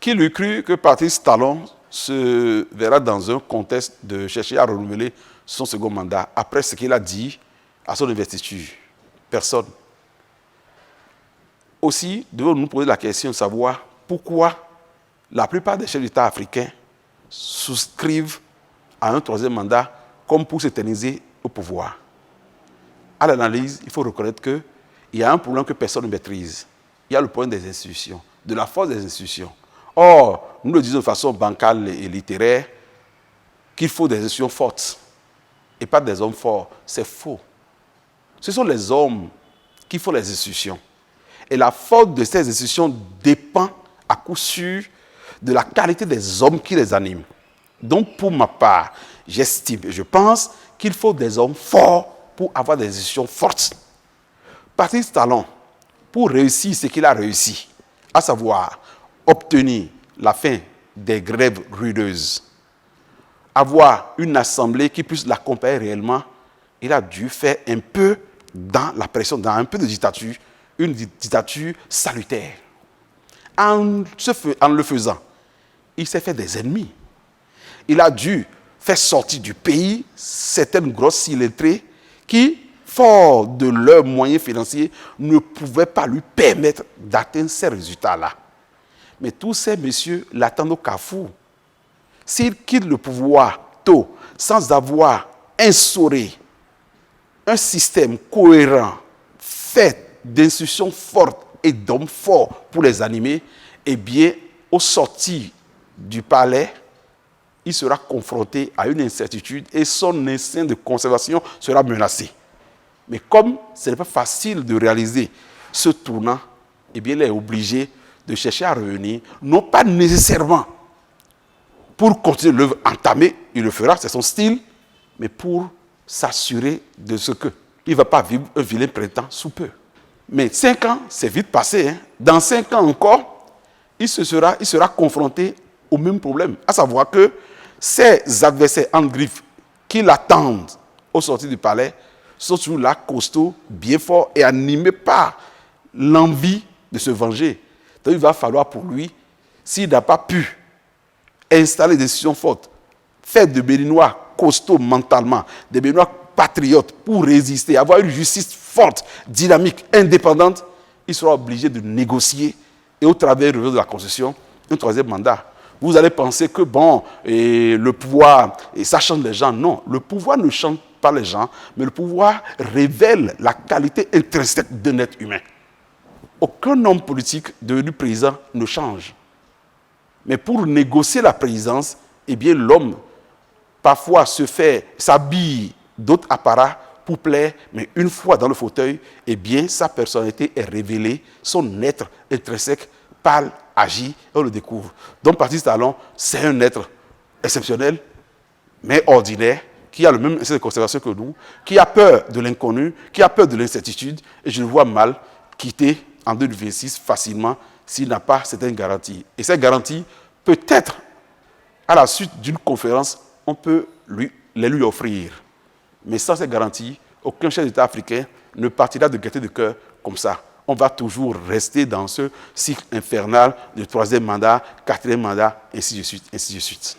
Qui l'eût cru que Patrice Talon se verra dans un contexte de chercher à renouveler son second mandat après ce qu'il a dit à son investiture? Personne. Aussi, devons-nous poser la question de savoir pourquoi la plupart des chefs d'État africains souscrivent à un troisième mandat comme pour s'éterniser au pouvoir. À l'analyse, il faut reconnaître qu'il y a un problème que personne ne maîtrise. Il y a le problème des institutions, de la force des institutions. Or, nous le disons de façon bancale et littéraire, qu'il faut des institutions fortes et pas des hommes forts. C'est faux. Ce sont les hommes qui font les institutions. Et la force de ces institutions dépend à coup sûr de la qualité des hommes qui les animent. Donc, pour ma part, j'estime et je pense qu'il faut des hommes forts pour avoir des institutions fortes. Patrice Talon, pour réussir ce qu'il a réussi, à savoir obtenir la fin des grèves ruineuses, avoir une assemblée qui puisse l'accompagner réellement, il a dû faire un peu dans la pression, dans un peu de dictature, une dictature salutaire. En le faisant, il s'est fait des ennemis. Il a dû faire sortir du pays certaines grosses illettrés qui, fort de leurs moyens financiers, ne pouvaient pas lui permettre d'atteindre ces résultats-là. Mais tous ces messieurs l'attendent au carrefour. S'il quitte le pouvoir tôt, sans avoir instauré un système cohérent, fait d'institutions fortes et d'hommes forts pour les animer, eh bien, au sortir du palais, il sera confronté à une incertitude et son instinct de conservation sera menacé. Mais comme ce n'est pas facile de réaliser ce tournant, eh bien, il est obligé de chercher à revenir, non pas nécessairement pour continuer l'œuvre entamée, il le fera, c'est son style, mais pour s'assurer de ce qu'il ne va pas vivre un vilain printemps sous peu. Mais 5 ans, c'est vite passé. Hein. Dans 5 ans encore, il sera confronté au même problème, à savoir que ses adversaires en griffe qui l'attendent au sortir du palais sont toujours là, costauds, bien forts et animés par l'envie de se venger. Donc il va falloir pour lui, s'il n'a pas pu installer des décisions fortes, faire de Béninois costauds mentalement, des Béninois patriotes pour résister, avoir une justice forte, dynamique, indépendante, il sera obligé de négocier et au travers de la Constitution, un troisième mandat. Vous allez penser que bon, et le pouvoir, et ça change les gens. Non, le pouvoir ne change pas les gens, mais le pouvoir révèle la qualité intrinsèque d'un être humain. Aucun homme politique devenu président ne change. Mais pour négocier la présidence, eh bien l'homme parfois s'habille d'autres apparats pour plaire, mais une fois dans le fauteuil, eh bien sa personnalité est révélée, son être intrinsèque parle, agit, on le découvre. Donc Patrice Talon, c'est un être exceptionnel, mais ordinaire, qui a le même instinct de conservation que nous, qui a peur de l'inconnu, qui a peur de l'incertitude, et je le vois mal quitter en 2026 facilement s'il n'a pas certaines garanties. Et ces garanties, peut-être, à la suite d'une conférence, on peut les lui offrir. Mais sans ces garanties, aucun chef d'État africain ne partira de gaieté de cœur comme ça. On va toujours rester dans ce cycle infernal de troisième mandat, quatrième mandat, ainsi de suite, ainsi de suite.